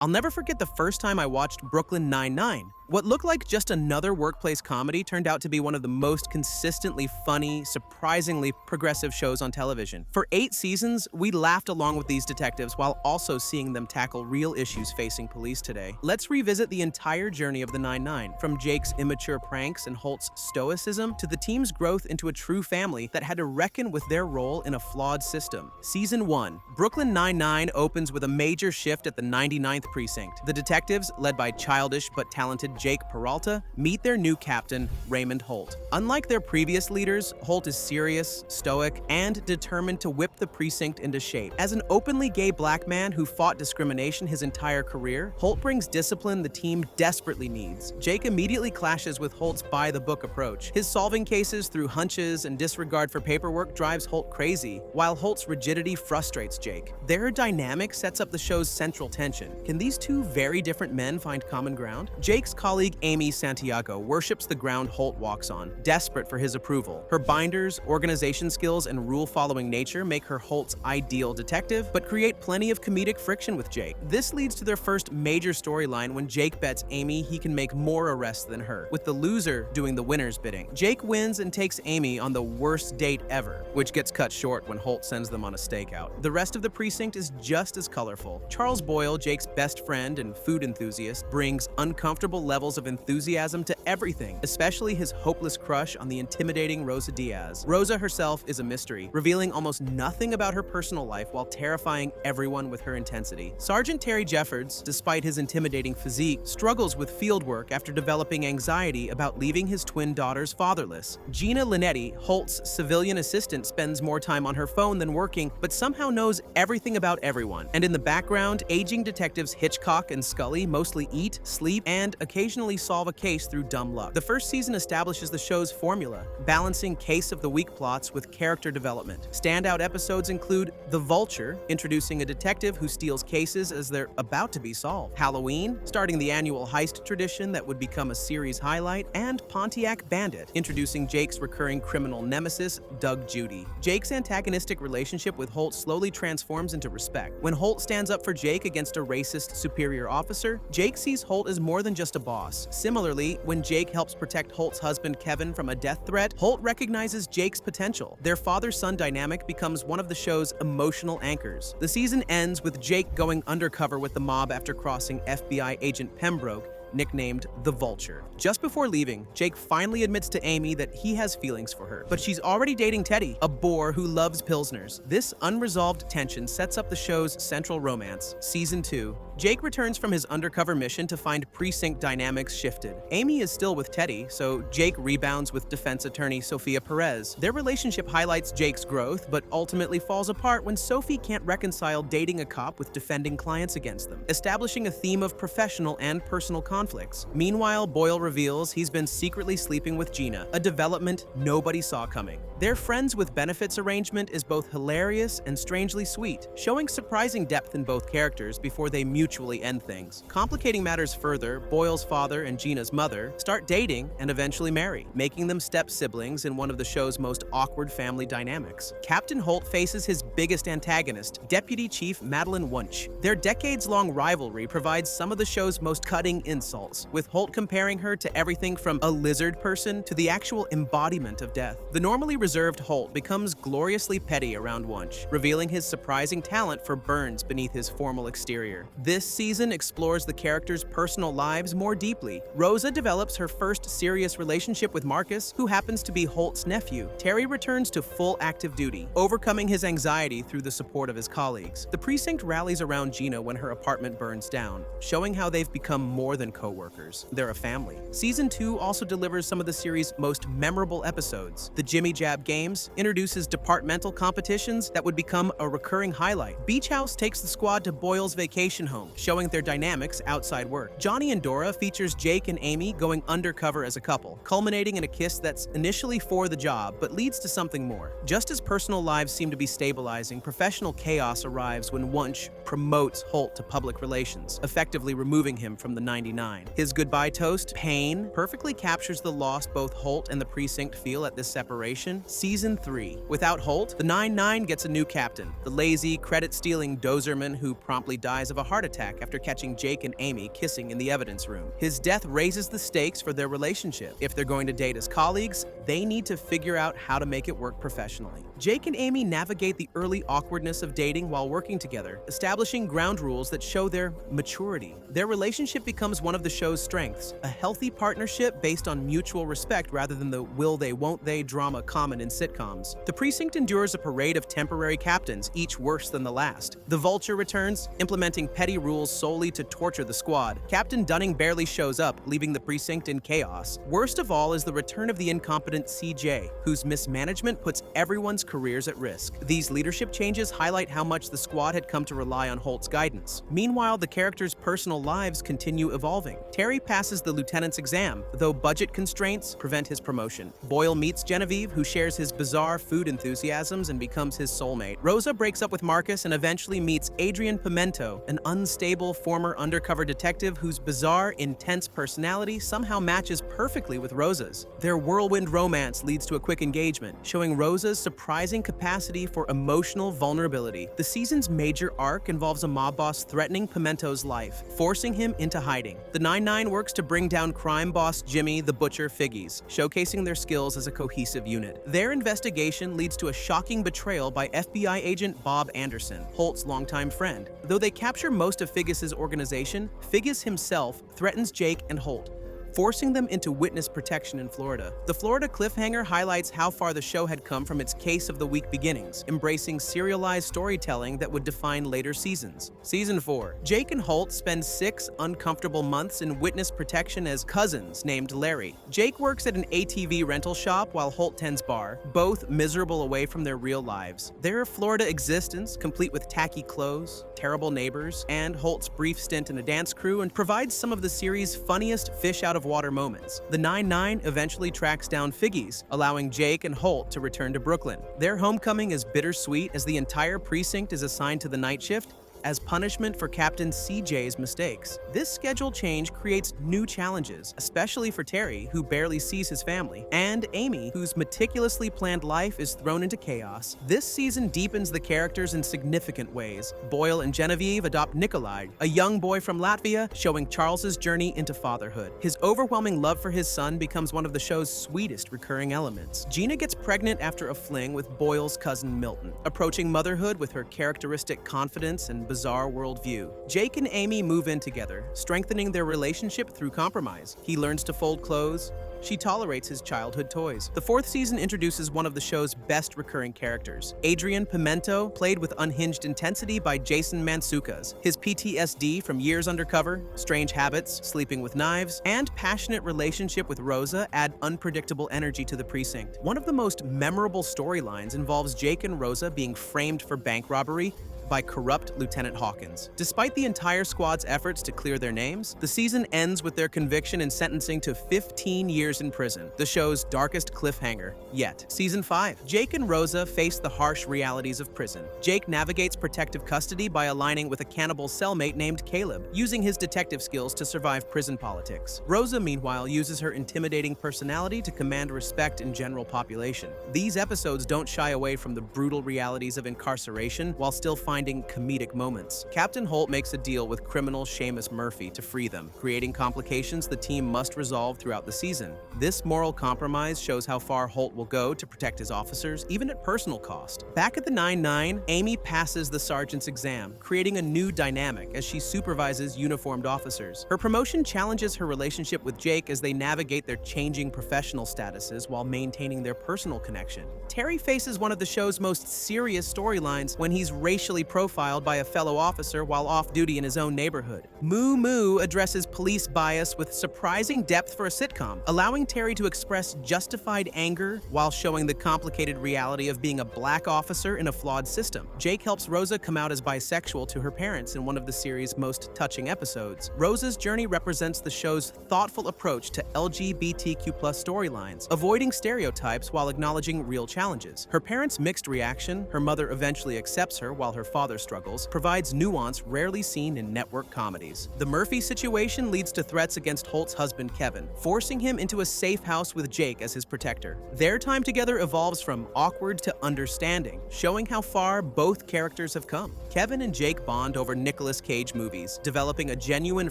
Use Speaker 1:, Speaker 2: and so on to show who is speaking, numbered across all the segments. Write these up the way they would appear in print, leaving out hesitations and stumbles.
Speaker 1: I'll never forget the first time I watched Brooklyn Nine-Nine. What looked like just another workplace comedy turned out to be one of the most consistently funny, surprisingly progressive shows on television. For 8 seasons, we laughed along with these detectives while also seeing them tackle real issues facing police today. Let's revisit the entire journey of the Nine-Nine, from Jake's immature pranks and Holt's stoicism to the team's growth into a true family that had to reckon with their role in a flawed system. Season 1. Brooklyn Nine-Nine opens with a major shift at the 99th precinct. The detectives, led by childish but talented Jake Peralta, meet their new captain, Raymond Holt. Unlike their previous leaders, Holt is serious, stoic, and determined to whip the precinct into shape. As an openly gay black man who fought discrimination his entire career, Holt brings discipline the team desperately needs. Jake immediately clashes with Holt's by-the-book approach. His solving cases through hunches and disregard for paperwork drives Holt crazy, while Holt's rigidity frustrates Jake. Their dynamic sets up the show's central tension. Can these two very different men find common ground? Jake's colleague Amy Santiago worships the ground Holt walks on, desperate for his approval. Her binders, organization skills, and rule-following nature make her Holt's ideal detective, but create plenty of comedic friction with Jake. This leads to their first major storyline when Jake bets Amy he can make more arrests than her, with the loser doing the winner's bidding. Jake wins and takes Amy on the worst date ever, which gets cut short when Holt sends them on a stakeout. The rest of the precinct is just as colorful. Charles Boyle, Jake's best friend and food enthusiast, brings uncomfortable levels of enthusiasm to everything, especially his hopeless crush on the intimidating Rosa Diaz. Rosa herself is a mystery, revealing almost nothing about her personal life while terrifying everyone with her intensity. Sergeant Terry Jeffords, despite his intimidating physique, struggles with field work after developing anxiety about leaving his twin daughters fatherless. Gina Linetti, Holt's civilian assistant, spends more time on her phone than working, but somehow knows everything about everyone. And in the background, aging detectives Hitchcock and Scully mostly eat, sleep, and occasionally solve a case through dumb luck. The first season establishes the show's formula, balancing case of the week plots with character development. Standout episodes include The Vulture, introducing a detective who steals cases as they're about to be solved; Halloween, starting the annual heist tradition that would become a series highlight; and Pontiac Bandit, introducing Jake's recurring criminal nemesis, Doug Judy. Jake's antagonistic relationship with Holt slowly transforms into respect. When Holt stands up for Jake against a racist superior officer, Jake sees Holt as more than just a boss. Similarly, when Jake helps protect Holt's husband Kevin from a death threat, Holt recognizes Jake's potential. Their father-son dynamic becomes one of the show's emotional anchors. The season ends with Jake going undercover with the mob after crossing FBI agent Pembroke, nicknamed The Vulture. Just before leaving, Jake finally admits to Amy that he has feelings for her, but she's already dating Teddy, a bore who loves Pilsners. This unresolved tension sets up the show's central romance. Season 2. Jake returns from his undercover mission to find precinct dynamics shifted. Amy is still with Teddy, so Jake rebounds with defense attorney Sophia Perez. Their relationship highlights Jake's growth, but ultimately falls apart when Sophie can't reconcile dating a cop with defending clients against them, establishing a theme of professional and personal conflicts. Meanwhile, Boyle reveals he's been secretly sleeping with Gina, a development nobody saw coming. Their friends with benefits arrangement is both hilarious and strangely sweet, showing surprising depth in both characters before they mutually end things. Complicating matters further, Boyle's father and Gina's mother start dating and eventually marry, making them step-siblings in one of the show's most awkward family dynamics. Captain Holt faces his biggest antagonist, Deputy Chief Madeline Wunsch. Their decades-long rivalry provides some of the show's most cutting insults, with Holt comparing her to everything from a lizard person to the actual embodiment of death. The normally reserved Holt becomes gloriously petty around Wunsch, revealing his surprising talent for burns beneath his formal exterior. This season explores the characters' personal lives more deeply. Rosa develops her first serious relationship with Marcus, who happens to be Holt's nephew. Terry returns to full active duty, overcoming his anxiety through the support of his colleagues. The precinct rallies around Gina when her apartment burns down, showing how they've become more than co-workers. They're a family. Season 2 also delivers some of the series' most memorable episodes. The Jimmy Jab Games introduces departmental competitions that would become a recurring highlight. Beach House takes the squad to Boyle's vacation home, showing their dynamics outside work. Johnny and Dora features Jake and Amy going undercover as a couple, culminating in a kiss that's initially for the job, but leads to something more. Just as personal lives seem to be stabilizing, professional chaos arrives when Wunsch promotes Holt to public relations, effectively removing him from the 99. His goodbye toast, Pain, perfectly captures the loss both Holt and the precinct feel at this separation. Season 3. Without Holt, the 99 gets a new captain, the lazy, credit-stealing dozerman who promptly dies of a heart attack. attack after catching Jake and Amy kissing in the evidence room. His death raises the stakes for their relationship. If they're going to date as colleagues, they need to figure out how to make it work professionally. Jake and Amy navigate the early awkwardness of dating while working together, establishing ground rules that show their maturity. Their relationship becomes one of the show's strengths, a healthy partnership based on mutual respect rather than the will they won't they drama common in sitcoms. The precinct endures a parade of temporary captains, each worse than the last. The Vulture returns, implementing petty rules solely to torture the squad. Captain Dunning barely shows up, leaving the precinct in chaos. Worst of all is the return of the incompetent CJ, whose mismanagement puts everyone's careers at risk. These leadership changes highlight how much the squad had come to rely on Holt's guidance. Meanwhile, the characters' personal lives continue evolving. Terry passes the lieutenant's exam, though budget constraints prevent his promotion. Boyle meets Genevieve, who shares his bizarre food enthusiasms and becomes his soulmate. Rosa breaks up with Marcus and eventually meets Adrian Pimento, an unstable former undercover detective whose bizarre, intense personality somehow matches perfectly with Rosa's. Their whirlwind romance leads to a quick engagement, showing Rosa's surprising capacity for emotional vulnerability. The season's major arc involves a mob boss threatening Pimento's life, forcing him into hiding. The 9-9 works to bring down crime boss Jimmy the Butcher Figgies, showcasing their skills as a cohesive unit. Their investigation leads to a shocking betrayal by FBI agent Bob Anderson, Holt's longtime friend. Though they capture most of Figgis's organization, Figgis himself threatens Jake and Holt, forcing them into witness protection in Florida. The Florida cliffhanger highlights how far the show had come from its case of the week beginnings, embracing serialized storytelling that would define later seasons. Season 4. Jake and Holt spend 6 uncomfortable months in witness protection as cousins named Larry. Jake works at an ATV rental shop while Holt tends bar, both miserable away from their real lives. Their Florida existence, complete with tacky clothes, terrible neighbors, and Holt's brief stint in a dance crew, and provides some of the series' funniest fish-out-of-water moments. The 9-9 eventually tracks down Figgis, allowing Jake and Holt to return to Brooklyn. Their homecoming is bittersweet as the entire precinct is assigned to the night shift, as punishment for Captain CJ's mistakes. This schedule change creates new challenges, especially for Terry, who barely sees his family, and Amy, whose meticulously planned life is thrown into chaos. This season deepens the characters in significant ways. Boyle and Genevieve adopt Nikolai, a young boy from Latvia, showing Charles's journey into fatherhood. His overwhelming love for his son becomes one of the show's sweetest recurring elements. Gina gets pregnant after a fling with Boyle's cousin Milton, approaching motherhood with her characteristic confidence and bizarre worldview. Jake and Amy move in together, strengthening their relationship through compromise. He learns to fold clothes. She tolerates his childhood toys. The 4th season introduces one of the show's best recurring characters, Adrian Pimento, played with unhinged intensity by Jason Mantzoukas. His PTSD from years undercover, strange habits, sleeping with knives, and passionate relationship with Rosa add unpredictable energy to the precinct. One of the most memorable storylines involves Jake and Rosa being framed for bank robbery by corrupt Lieutenant Hawkins. Despite the entire squad's efforts to clear their names, the season ends with their conviction and sentencing to 15 years in prison, the show's darkest cliffhanger yet. Season 5. Jake and Rosa face the harsh realities of prison. Jake navigates protective custody by aligning with a cannibal cellmate named Caleb, using his detective skills to survive prison politics. Rosa, meanwhile, uses her intimidating personality to command respect in general population. These episodes don't shy away from the brutal realities of incarceration while still finding comedic moments. Captain Holt makes a deal with criminal Seamus Murphy to free them, creating complications the team must resolve throughout the season. This moral compromise shows how far Holt will go to protect his officers, even at personal cost. Back at the 9-9, Amy passes the sergeant's exam, creating a new dynamic as she supervises uniformed officers. Her promotion challenges her relationship with Jake as they navigate their changing professional statuses while maintaining their personal connection. Terry faces one of the show's most serious storylines when he's racially profiled by a fellow officer while off-duty in his own neighborhood. Moo Moo addresses police bias with surprising depth for a sitcom, allowing Terry to express justified anger while showing the complicated reality of being a black officer in a flawed system. Jake helps Rosa come out as bisexual to her parents in one of the series' most touching episodes. Rosa's journey represents the show's thoughtful approach to LGBTQ+ storylines, avoiding stereotypes while acknowledging real challenges. Her parents' mixed reaction, her mother eventually accepts her while her mother-father struggles, provides nuance rarely seen in network comedies. The Murphy situation leads to threats against Holt's husband Kevin, forcing him into a safe house with Jake as his protector. Their time together evolves from awkward to understanding, showing how far both characters have come. Kevin and Jake bond over Nicolas Cage movies, developing a genuine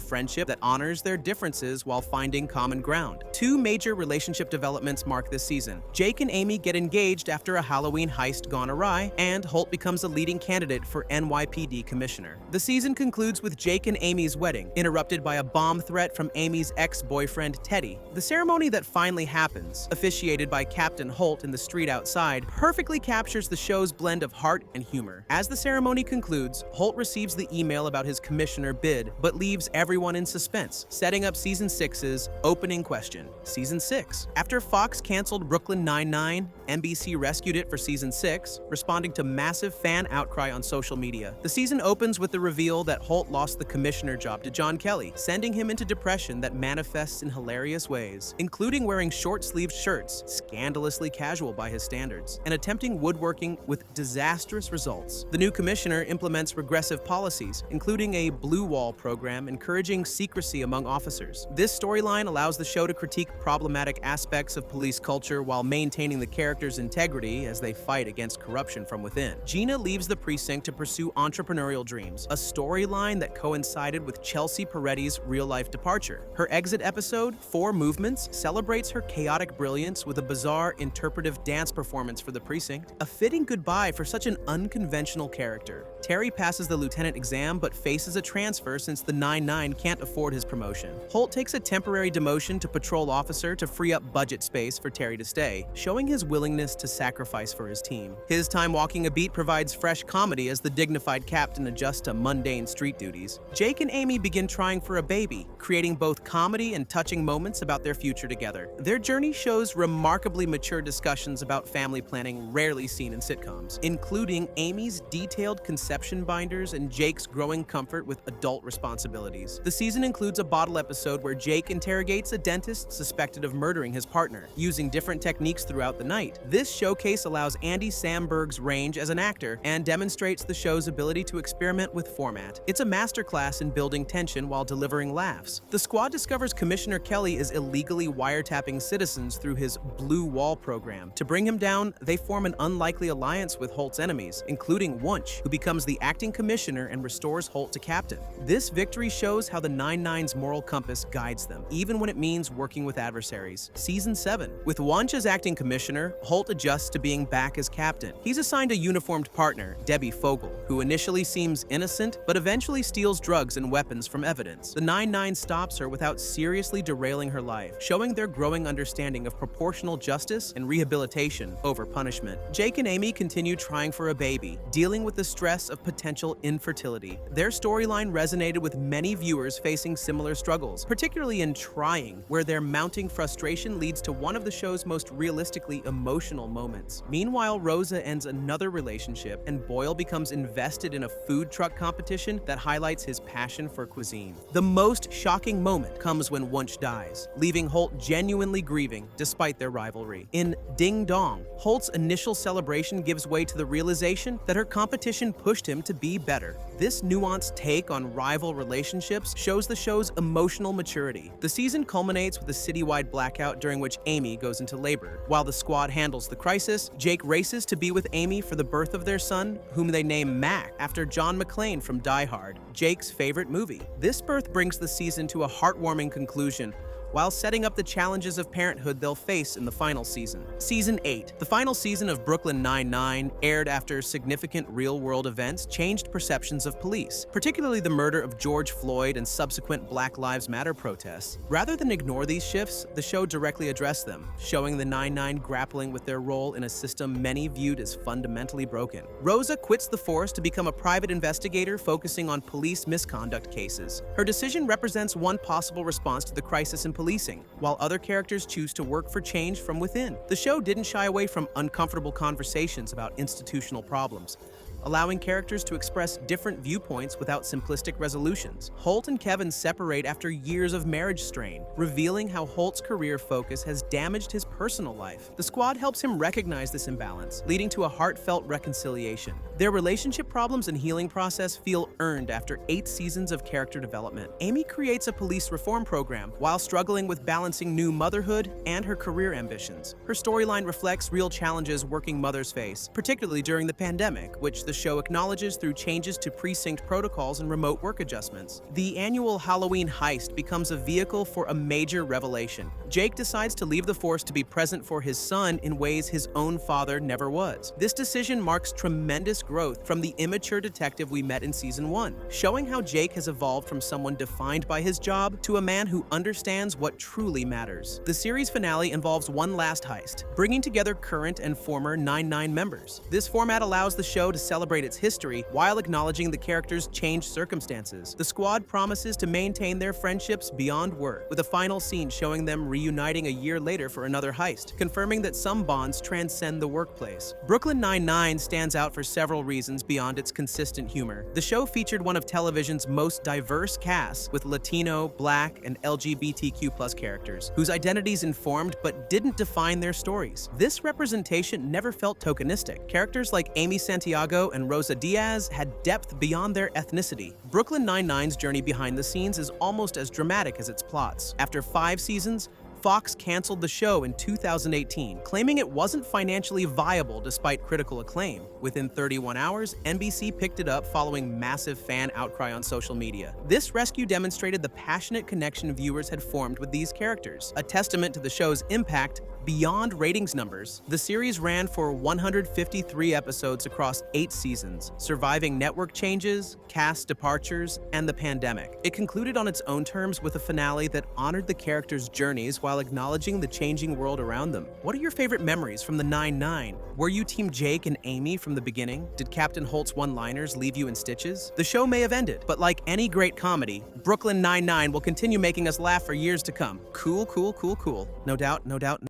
Speaker 1: friendship that honors their differences while finding common ground. Two major relationship developments mark this season. Jake and Amy get engaged after a Halloween heist gone awry, and Holt becomes a leading candidate for NYPD commissioner. The season concludes with Jake and Amy's wedding, interrupted by a bomb threat from Amy's ex-boyfriend Teddy. The ceremony that finally happens, officiated by Captain Holt in the street outside, perfectly captures the show's blend of heart and humor. As the ceremony concludes, Holt receives the email about his commissioner bid, but leaves everyone in suspense, setting up Season 6's opening question. Season 6. After Fox canceled Brooklyn Nine-Nine, NBC rescued it for Season 6, responding to massive fan outcry on social media. The season opens with the reveal that Holt lost the commissioner job to John Kelly, sending him into depression that manifests in hilarious ways, including wearing short-sleeved shirts, scandalously casual by his standards, and attempting woodworking with disastrous results. The new commissioner implements regressive policies, including a blue wall program encouraging secrecy among officers. This storyline allows the show to critique problematic aspects of police culture while maintaining the characters' integrity as they fight against corruption from within. Gina leaves the precinct to pursue entrepreneurial dreams, a storyline that coincided with Chelsea Peretti's real-life departure. Her exit episode, 4 Movements, celebrates her chaotic brilliance with a bizarre interpretive dance performance for the precinct, a fitting goodbye for such an unconventional character. Terry passes the lieutenant exam but faces a transfer since the 9-9 can't afford his promotion. Holt takes a temporary demotion to patrol officer to free up budget space for Terry to stay, showing his willingness to sacrifice for his team. His time walking a beat provides fresh comedy as the dignified captain adjusts to mundane street duties. Jake and Amy begin trying for a baby, creating both comedy and touching moments about their future together. Their journey shows remarkably mature discussions about family planning rarely seen in sitcoms, including Amy's detailed conception binders and Jake's growing comfort with adult responsibilities. The season includes a bottle episode where Jake interrogates a dentist suspected of murdering his partner, using different techniques throughout the night. This showcase allows Andy Samberg's range as an actor and demonstrates the show's ability to experiment with format. It's a masterclass in building tension while delivering laughs. The squad discovers Commissioner Kelly is illegally wiretapping citizens through his Blue Wall program. To bring him down, they form an unlikely alliance with Holt's enemies, including Wunsch, who becomes the acting commissioner and restores Holt to captain. This victory shows how the 9-9's moral compass guides them, even when it means working with adversaries. Season 7. With Wunsch as acting commissioner, Holt adjusts to being back as captain. He's assigned a uniformed partner, Debbie Fogel, who initially seems innocent but eventually steals drugs and weapons from evidence. The 9-9 stops her without seriously derailing her life, showing their growing understanding of proportional justice and rehabilitation over punishment. Jake and Amy continue trying for a baby, dealing with the stress of potential infertility. Their storyline resonated with many viewers facing similar struggles, particularly in Trying, where their mounting frustration leads to one of the show's most realistically emotional moments. Meanwhile, Rosa ends another relationship, and Boyle becomes invested in a food truck competition that highlights his passion for cuisine. The most shocking moment comes when Wunsch dies, leaving Holt genuinely grieving despite their rivalry. In Ding Dong, Holt's initial celebration gives way to the realization that her competition pushed him to be better. This nuanced take on rival relationships shows the show's emotional maturity. The season culminates with a citywide blackout during which Amy goes into labor. While the squad handles the crisis, Jake races to be with Amy for the birth of their son, whom they name Mac after John McClane from Die Hard, Jake's favorite movie. This birth brings the season to a heartwarming conclusion, while setting up the challenges of parenthood they'll face in the final season. Season 8. The final season of Brooklyn Nine-Nine, aired after significant real-world events changed perceptions of police, particularly the murder of George Floyd and subsequent Black Lives Matter protests. Rather than ignore these shifts, the show directly addressed them, showing the 9-9 grappling with their role in a system many viewed as fundamentally broken. Rosa quits the force to become a private investigator focusing on police misconduct cases. Her decision represents one possible response to the crisis in policing, while other characters choose to work for change from within. The show didn't shy away from uncomfortable conversations about institutional problems, allowing characters to express different viewpoints without simplistic resolutions. Holt and Kevin separate after years of marriage strain, revealing how Holt's career focus has damaged his personal life. The squad helps him recognize this imbalance, leading to a heartfelt reconciliation. Their relationship problems and healing process feel earned after 8 seasons of character development. Amy creates a police reform program while struggling with balancing new motherhood and her career ambitions. Her storyline reflects real challenges working mothers face, particularly during the pandemic, which the show acknowledges through changes to precinct protocols and remote work adjustments. The annual Halloween heist becomes a vehicle for a major revelation. Jake decides to leave the force to be present for his son in ways his own father never was. This decision marks tremendous growth from the immature detective we met in Season 1, showing how Jake has evolved from someone defined by his job to a man who understands what truly matters. The series finale involves one last heist, bringing together current and former 9/9 members. This format allows the show to celebrate its history while acknowledging the characters' changed circumstances. The squad promises to maintain their friendships beyond work, with a final scene showing them reuniting a year later for another heist, confirming that some bonds transcend the workplace. Brooklyn Nine-Nine stands out for several reasons beyond its consistent humor. The show featured one of television's most diverse casts, with Latino, Black, and LGBTQ+ characters, whose identities informed but didn't define their stories. This representation never felt tokenistic. Characters like Amy Santiago and Rosa Diaz had depth beyond their ethnicity. Brooklyn Nine-Nine's journey behind the scenes is almost as dramatic as its plots. After 5 seasons, Fox canceled the show in 2018, claiming it wasn't financially viable despite critical acclaim. Within 31 hours, NBC picked it up following massive fan outcry on social media. This rescue demonstrated the passionate connection viewers had formed with these characters, a testament to the show's impact beyond ratings numbers. The series ran for 153 episodes across 8 seasons, surviving network changes, cast departures, and the pandemic. It concluded on its own terms with a finale that honored the characters' journeys while acknowledging the changing world around them. What are your favorite memories from the 9/9? Were you Team Jake and Amy from the beginning? Did Captain Holt's one-liners leave you in stitches? The show may have ended, but like any great comedy, Brooklyn Nine-Nine will continue making us laugh for years to come. Cool, cool, cool, cool. No doubt, no doubt.